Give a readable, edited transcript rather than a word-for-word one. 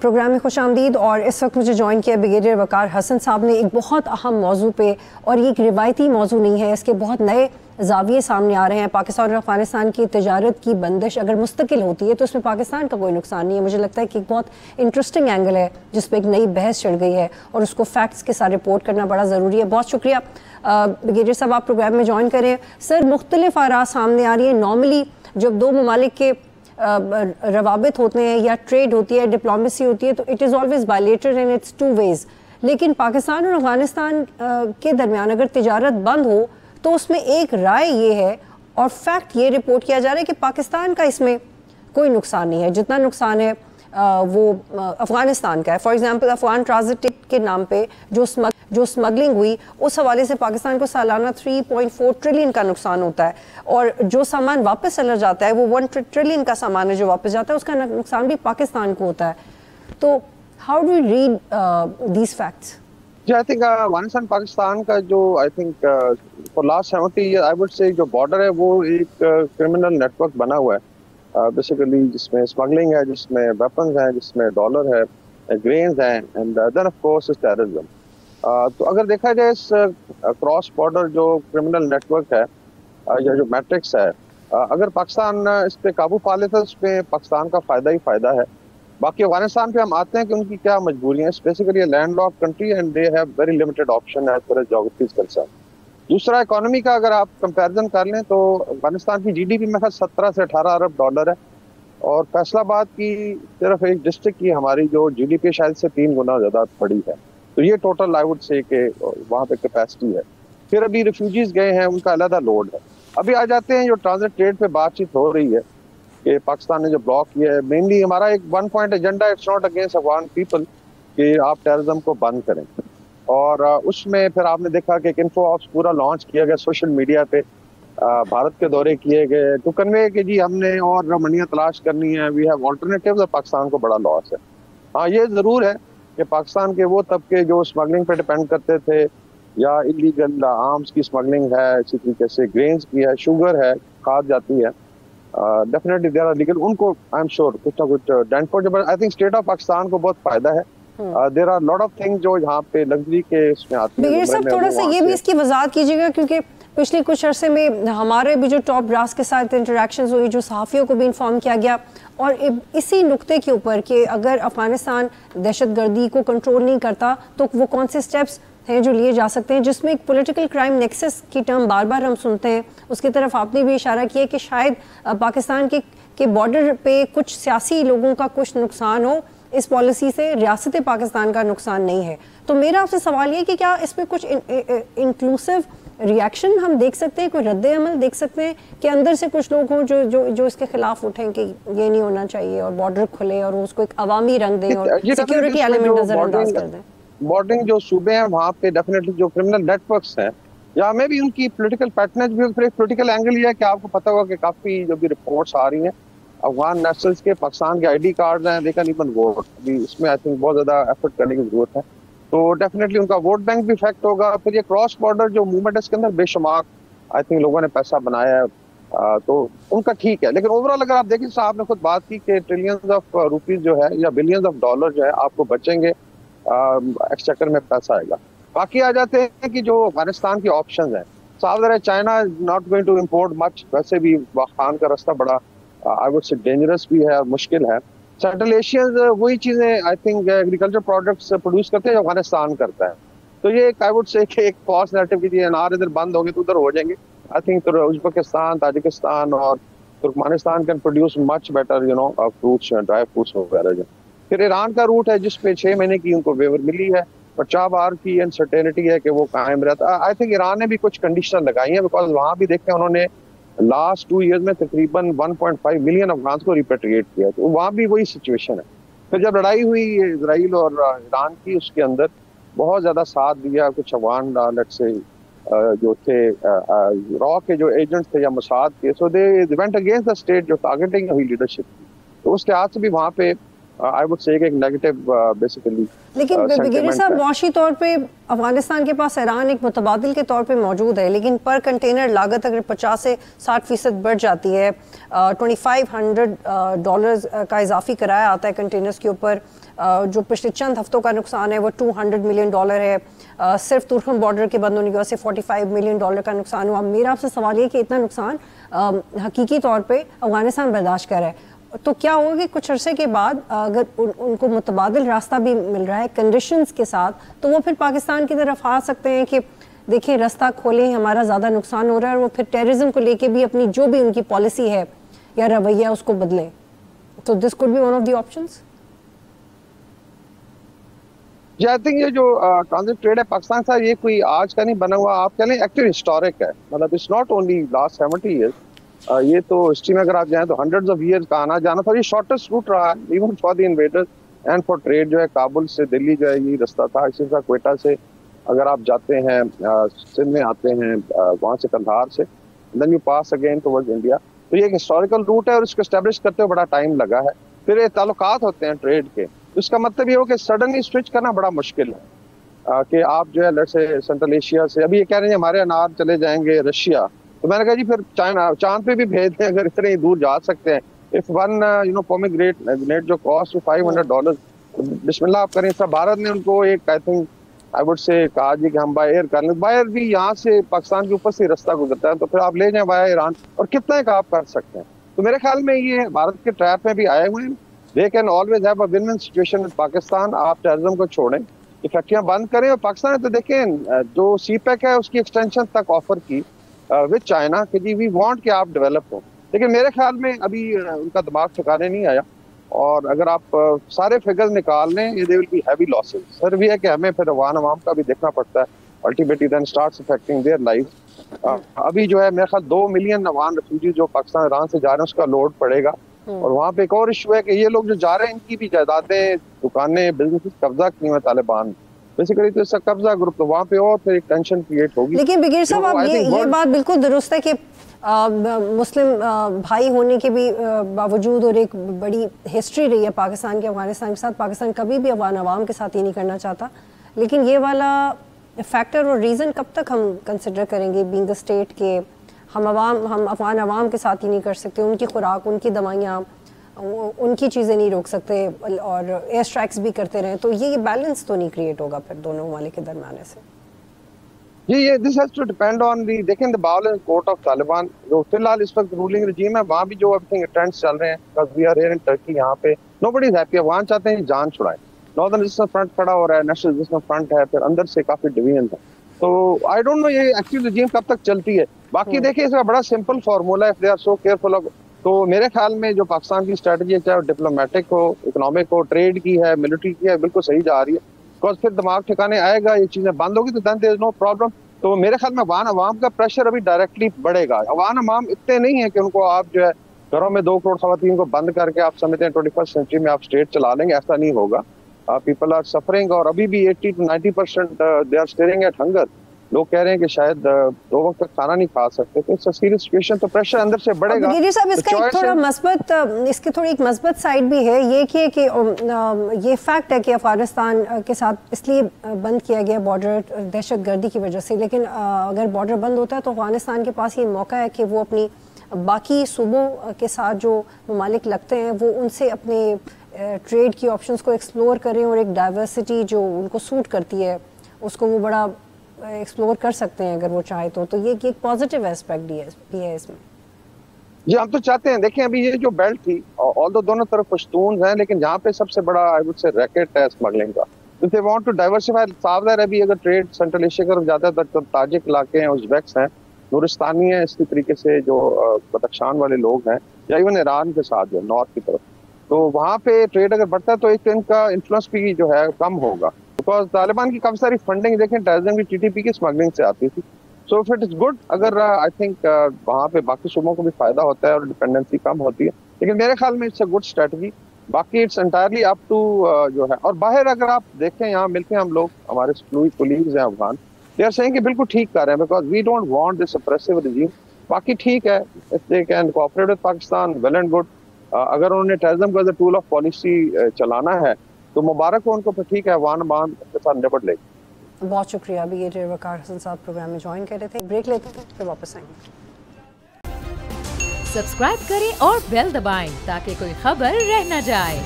Programme میں خوش آمدید. اور اس وقت مجھے جوائن کیا بریگیڈیئر وقار حسن صاحب نے ایک بہت اہم موضوع پہ, اور یہ ایک روایتی موضوع نہیں ہے, اس کے بہت نئے زاویے سامنے آ رہے ہیں. پاکستان اور افغانستان کی تجارت کی بندش اگر مستقل ہوتی ہے تو اس میں پاکستان کا کوئی نقصان نہیں ہے. مجھے لگتا ہے کہ ایک بہت انٹرسٹنگ اینگل ہے جس پہ ایک نئی بحث چڑھ گئی ہے, اور اس کو فیکٹس کے ساتھ رپورٹ کرنا بڑا ضروری ہے. بہت شکریہ بریگیڈیئر صاحب, آپ پروگرام میں جوائن کریں. سر, مختلف آراء سامنے آ رہی ہیں. نارملی جب دو ممالک کے روابط ہوتے ہیں یا ٹریڈ ہوتی ہے, ڈپلومیسی ہوتی ہے, تو it is always bilateral and it's two ways. لیکن پاکستان اور افغانستان کے درمیان اگر تجارت بند ہو تو اس میں ایک رائے یہ ہے اور فیکٹ یہ رپورٹ کیا جا رہا ہے کہ پاکستان کا اس میں کوئی نقصان نہیں ہے. جتنا نقصان ہے وہ افغانستان کا ہے. فار ایگزامپل, افغان ٹرانزٹ کے نام پہ جو سمگلنگ ہوئی, اس حوالے سے پاکستان کو سالانہ 3.4 ٹریلین کا نقصان ہوتا ہے, اور جو سامان واپس چلا جاتا ہے وہ 1 ٹریلین کا سامان ہے جو واپس جاتا ہے, اس کا نقصان بھی پاکستان کو ہوتا ہے. تو how do you read these facts? جی, آئی تھنک افغانستان پاکستان کا جو I think for last 70 year I would say جو بارڈر ہے وہ ایک کرمنل نیٹ ورک بنا ہوا ہے بیسیکلی, جس میں اسمگلنگ ہے, جس میں ویپنز ہیں, جس میں ڈالر ہے, گرینز ہیں, and then of course is terrorism. تو اگر دیکھا جائے اس کراس بارڈر جو کرمنل نیٹ ورک ہے یا جو میٹرکس ہے, اگر پاکستان اس پہ قابو پا لیتا ہے اس پہ پاکستان کا فائدہ ہی فائدہ ہے. باقی افغانستان پہ ہم آتے ہیں کہ ان کی کیا مجبوریاں ہیں. Basically landlock country and they have very limited option as per geography is concern. دوسرا, اکانومی کا اگر آپ کمپیریزن کر لیں تو افغانستان کی جی ڈی پی میں 17 سے 18 ارب ڈالر ہے, اور فیصل آباد کی صرف ایک ڈسٹرکٹ کی ہماری جو جی ڈی پی شاید سے 3 گنا زیادہ بڑی ہے. تو یہ ٹوٹل آئی وڈ سے کہ وہاں پہ کیپیسٹی ہے. پھر ابھی ریفیوجیز گئے ہیں, ان کا علیحدہ لوڈ ہے. ابھی آ جاتے ہیں جو ٹرانزٹ ٹریڈ پہ بات چیت ہو رہی ہے کہ پاکستان نے جو بلاک کیا ہے, مینلی ہمارا ایک 1 point agenda, it's not against Afghan people کہ آپ ٹیررزم کو بند کریں. اور اس میں پھر آپ نے دیکھا کہ ایک انفو آپس پورا لانچ کیا گیا سوشل میڈیا پہ, بھارت کے دورے کیے گئے ٹو کنوے کہ جی ہم نے اور منیاں تلاش کرنی ہے, وی ہیو آلٹرنیٹیوز, اور پاکستان کو بڑا لاس ہے. ہاں, یہ ضرور ہے کہ پاکستان کے وہ طبقے جو اسمگلنگ پہ ڈپینڈ کرتے تھے, یا انلیگل آرمز کی اسمگلنگ ہے, اسی طریقے سے گرینز کی ہے, شوگر ہے, کھاد جاتی ہے, ڈیفینیٹلی دے آر لیگل, ان کو آئی ایم شیور کچھ نہ کچھ ڈینٹ پہنچے. But I think state of Pakistan کو بہت فائدہ ہے. There are lot of thing جو یہاں پہ لگژری کے اس میں آتی ہیں. بریگیڈیئر صاحب, تھوڑا سا یہ بھی اس کی وضاحت کیجیے گا, کیونکہ پچھلے کچھ عرصے میں ہمارے بھی جو ٹاپ براس کے ساتھ انٹریکشنز ہوئی, جو صحافیوں کو بھی انفارم کیا گیا, اور اسی نقطے کے اوپر کہ اگر افغانستان دہشت گردی کو کنٹرول نہیں کرتا تو وہ کون سے سٹیپس ہیں جو لیے جا سکتے ہیں, جس میں ایک پولیٹیکل کرائم نیکسس کی ٹرم بار بار ہم سنتے ہیں. اس کی طرف آپ نے بھی اشارہ کیا کہ شاید پاکستان کے بارڈر پہ کچھ سیاسی لوگوں کا کچھ نقصان ہو اس پالیسی سے, ریاست پاکستان کا نقصان نہیں ہے. تو میرا آپ سے سوال یہ کہ کیا اس میں کچھ انکلوسیو ریاکشن ہم دیکھ سکتے ہیں, کوئی رد عمل دیکھ سکتے ہیں کہ اندر سے کچھ لوگ ہوں جو اس کے خلاف اٹھیں کہ یہ نہیں ہونا چاہیے, اور بارڈر کھلے اور اس کو ایک عوامی رنگ دیں اور سیکیورٹی ایلیمنٹ نظر انداز کر دیں؟ بارڈرنگ جو صوبے ہیں وہاں پہ ڈیفینیٹلی جو کرمنل نیٹ ورکس ہیں, یا میں بھی ان کی پولیٹیکل پیٹرنیج بھی, پھر ایک پولیٹیکل اینگل یہ ہے کہ آپ کو پتہ ہوگا کہ کافی جو بھی رپورٹس آ رہی ہیں افغان نیشنلز کے پاکستان کے آئی ڈی کارڈز ہیں, دے کین ایون ووٹ. اس میں آئی تھنک بہت زیادہ ایفرٹ کرنے کی ضرورت ہے. تو ڈیفینیٹلی ان کا ووٹ بینک بھی افیکٹ ہوگا. پھر یہ کراس بارڈر جو موومنٹ ہے اس کے اندر بے شمار آئی تھنک لوگوں نے پیسہ بنایا ہے, تو ان کا ٹھیک ہے. لیکن اوور آل اگر آپ دیکھیں, آپ نے خود بات کی کہ ٹریلینز آف روپیز جو ہے یا بلینز آف ڈالر جو ہے آپ کو بچیں گے, ایکسچیکر میں پیسہ آئے گا. باقی آ جاتے ہیں کہ جو افغانستان کی آپشنز ہیں, صاف ظاہر ہے China is not going to import much. ویسے بھی خان کا راستہ بڑا آئی وڈ سے ڈینجرس بھی ہے اور مشکل ہے. سینٹرل ایشیاز وہی چیزیں I think agriculture products produce کرتے ہیں جو افغانستان کرتا ہے. تو یہ ایک آئی وڈ سے ایک فالس نیریٹو کی چیز, انار ادھر بند ہو گئے تو ادھر ہو جائیں گے. آئی تھنک ازبکستان, تاجکستان اور Turkmenistan can produce much better fruits, dry fruits وغیرہ. پھر ایران کا روٹ ہے جس پہ 6 مہینے کی ان کو ویور ملی ہے, اور 4 بار کی انسرٹینٹی ہے کہ وہ قائم رہتا. آئی تھنک ایران نے بھی کچھ کنڈیشن لگائی ہیں, بیکاز وہاں بھی دیکھیں انہوں نے لاسٹ 2 ایئرز میں تقریباً 1.5 ملین افغانس کو ریپیٹریٹ کیا. تو وہاں بھی وہی سچویشن ہے. پھر جب لڑائی ہوئی اسرائیل اور ایران کی, اس کے اندر بہت زیادہ ساتھ دیا کچھ افغان لیٹ سے جو تھے را کے جو ایجنٹس تھے یا موساد کے, so they went against the state جو ٹارگیٹنگ ہوئی لیڈرشپ کی. تو اس لحاظ سے بھی وہاں پہ I would say ایک نیگیٹو بیسیکلی. لیکن بریگیڈیئر صاحب, معاشی طور پہ افغانستان کے پاس ایران ایک متبادل کے طور پہ موجود ہے, لیکن پر کنٹینر لاگت اگر 50 سے 60% بڑھ جاتی ہے, $2,500 کا اضافی کرایہ آتا ہے کنٹینرز کے اوپر, जो पिछले चंद हफ्तों का नुकसान है वो $200 मिलियन है, सिर्फ तुर्कम बॉर्डर के बंद होने की वजह से $45 मिलियन का नुकसान हुआ। मेरा आपसे सवाल ये कि इतना नुकसान हकीकी तौर पे अफगानिस्तान बर्दाश्त कर रहा है, तो क्या होगा कि कुछ अरसे के बाद अगर उनको मुतबादिल रास्ता भी मिल रहा है कंडीशंस के साथ, तो वो फिर पाकिस्तान की तरफ आ सकते हैं कि देखिए रास्ता खोलें, हमारा ज़्यादा नुकसान हो रहा है, और वो फिर टेररिज्म को लेके भी अपनी जो भी उनकी पॉलिसी है या रवैया उसको बदलें। तो this could be one of the options. जी आई थिंक ये जो ट्रांजिट ट्रेड है पाकिस्तान का, ये कोई आज का नहीं बना हुआ, आप कह लें एक्चुअली हिस्टोरिक है, मतलब it's not only last 70 years, ये तो हिस्ट्री में अगर आप जाएं तो हंड्रेड्स ऑफ ईयर्स का आना जाना था। ये शॉर्टेस्ट रूट रहा है even for the invaders and for trade. जो है काबुल से दिल्ली जो है ये रास्ता था, इसी तरह क्वेटा से अगर आप जाते हैं सिंध में आते हैं, वहाँ से कंधार से, then you pass again towards India. तो ये एक हिस्टोरिकल रूट है और इसको एस्टेब्लिश करते हुए बड़ा टाइम लगा है। फिर ये ताल्लुकात होते हैं ट्रेड के, इसका मतलब ये हो कि सडनली स्विच करना बड़ा मुश्किल है कि आप जो है लेट्स से सेंट्रल एशिया से अभी ये कह रहे हैं हमारे अनार चले जाएंगे रशिया, तो मैंने कहा जी फिर चाइना चांद पे भी भेज दें अगर इतने ही दूर जा सकते हैं। इफ वन पोमीग्रेनेट जो कॉस्ट $500, बिस्मिल्लाह आप करें। सब भारत ने उनको एक I think I would say कहा जी कि हम बाय एयर कर लें, बाय एयर भी यहाँ से पाकिस्तान के ऊपर से रास्ता गुजरता है, तो फिर आप ले जाएं बाय ईरान, और कितना एक आप कर सकते हैं। तो मेरे ख्याल में ये भारत के ट्रैप में भी आए हुए हैं। They can always have a win win situation with Pakistan. आप टेररिज्म को छोड़ें, ये फैक्ट्रियां बंद करें, और पाकिस्तान ने तो देखें जो CPEC है उसकी एक्सटेंशन तक ऑफर की विद चाइना कि जी वी वांट कि आप डेवलप हो, लेकिन मेरे ख्याल में अभी उनका दिमाग ठिकाने नहीं आया। और अगर आप सारे फिगर्स निकाल लें, ये they will be heavy losses. Sir भी है कि हमें फिर अवाम का भी देखना पड़ता है, ultimately then starts affecting their life. अभी जो है मेरे ख्याल 2 मिलियन अफगान रेफ्यूजी जो पाकिस्तान ईरान से जा रहे हैं उसका लोड पड़ेगा। और वहाँ पे एक और इशू है कि ये लोग जो जा रहे हैं इनकी भी जायदादें, दुकानें, बिजनेस कब्जा की हुई तालिबान बेसिकली, तो इसका कब्जा ग्रुप, तो वहाँ पे और फिर एक टेंशन क्रिएट होगी। लेकिन बिगीर साहब आप ये बात बिल्कुल दुरुस्त है कि मुस्लिम भाई होने के भी बावजूद और एक बड़ी हिस्ट्री रही है पाकिस्तान के अफगानिस्तान के साथ, पाकिस्तान कभी भी अफगान अवाम के साथ ये नहीं करना चाहता, लेकिन ये वाला फैक्टर और रीज़न कब तक हम कंसिडर करेंगे बीइंग द स्टेट के हम अफगान अवाम के साथ ही नहीं कर सकते, उनकी खुराक, उनकी दवाइयाँ, उनकी चीज़ें नहीं रोक सकते और एयर स्ट्राइक्स भी करते रहें, तो ये बैलेंस तो नहीं क्रिएट होगा फिर दोनों ममालिक के दरमियान से। ये this has to depend on the देखें the ball in court of Taliban. जो फिलहाल इस वक्त रूलिंग रजीम है वहाँ भी जो आई थिंक ट्रेंड्स चल रहे हैं, because we are here in Turkey, यहाँ पे नोबडी इज हैप्पी। अफगान चाहते हैं जान छुड़ाएं, नॉर्दर्न रेजिस्टेंस फ्रंट खड़ा हो रहा है, नेशनल रेजिस्टेंस फ्रंट है, फिर अंदर से काफी डिवीजन है। तो आई डोंट नो ये एक्चुअली रजीम कब तक चलती है। बाकी देखिए इसका बड़ा सिंपल फार्मूला है, if they are so careful of, तो मेरे ख्याल में जो पाकिस्तान की स्ट्रेटजी है, चाहे डिप्लोमेटिक हो, इकोनॉमिक हो, ट्रेड की है, मिलिट्री की है, बिल्कुल सही जा रही है। बिकॉज फिर दिमाग ठिकाने आएगा, ये चीजें बंद होगी तो then there is no problem. तो मेरे ख्याल में अफगान अवाम का प्रेशर अभी डायरेक्टली बढ़ेगा। अफगान अवाम इतने नहीं है कि उनको आप जो है घरों में 2 करोड़ ख़वातीन को बंद करके आप समझते हैं 21st सेंचुरी में आप स्टेट चला लेंगे, ऐसा नहीं होगा। पीपल आर सफरिंग और अभी भी 80 to 90% they are staring at hunger. लोग कह रहे हैं कि शायद 2 वक्त तक खाना नहीं खा सकते, तो इट्स अ सीरियस सिचुएशन, तो प्रेशर अंदर से बढ़ेगा। साहब इसका एक थोड़ा मस्बत, इसकी थोड़ी एक मस्बत साइड भी है, ये कि ये फैक्ट है कि अफगानिस्तान के साथ इसलिए बंद किया गया बॉर्डर दहशतगर्दी की वजह से, लेकिन अगर बॉर्डर बंद होता है तो अफगानिस्तान के पास ये मौका है कि वो अपनी बाकी सूबों के साथ जो ममालिक लगते हैं वो उनसे अपने ट्रेड की ऑप्शंस को एक्सप्लोर करें और एक डाइवर्सिटी जो उनको सूट करती है उसको वो बड़ा एक्सप्लोर कर सकते हैं अगर वो चाहे तो ये एक पॉजिटिव एस्पेक्ट भी है इसमें। जी हम तो चाहते हैं, देखें अभी ये जो बेल्ट थी ऑल्दो दोनों तरफ पश्तून हैं, लेकिन यहाँ पे सबसे बड़ा आई वुड से रैकेट है स्मगलिंग का। तो दे वांट टू डाइवर्सिफाई। साफ है अभी अगर ट्रेड सेंट्रल एशिया की तरफ जाता है तो ताजिक इलाके हैं, उज़्बेक्स हैं, नूरिस्तानी है, इसी तरीके से जो बदख्शान वाले लोग हैं, या इवन ईरान के साथ जो नॉर्थ की तरफ, तो वहाँ पे ट्रेड अगर बढ़ता है तो एक इनका इन्फ्लुएंस भी जो है कम होगा। बिकॉज तालिबान की काफी सारी फंडिंग देखें टेररिज्म की TTP की स्मगलिंग से आती थी। So if it is good, अगर आई थिंक वहाँ पे बाकी सूबों को भी फायदा होता है और डिपेंडेंसी कम होती है, लेकिन मेरे ख्याल में इट्स अ गुड स्ट्रेटजी। बाकी इट्स एंटायरली अप टू जो है। और बाहर अगर आप देखें, यहाँ मिलके हम लोग हमारे कोलीग्स हैं अफगान, दे आर सेइंग कि बिल्कुल ठीक कर रहे हैं, because we don't want this oppressive regime. बाकी ठीक है, if they can cooperate with Pakistan well and good. अगर उन्होंने टेररिज्म को as a tool of policy चलाना है तो मुबारक हो उनको, पर ठीक है वान मान के साथ निपट लेंगे। बहुत शुक्रिया। अभी ये वकार हसन साहब प्रोग्राम में ज्वाइन कर रहे थे, ब्रेक लेते थे फिर वापस आएंगे। सब्सक्राइब करें और बेल दबाएं ताकि कोई खबर रह न जाए।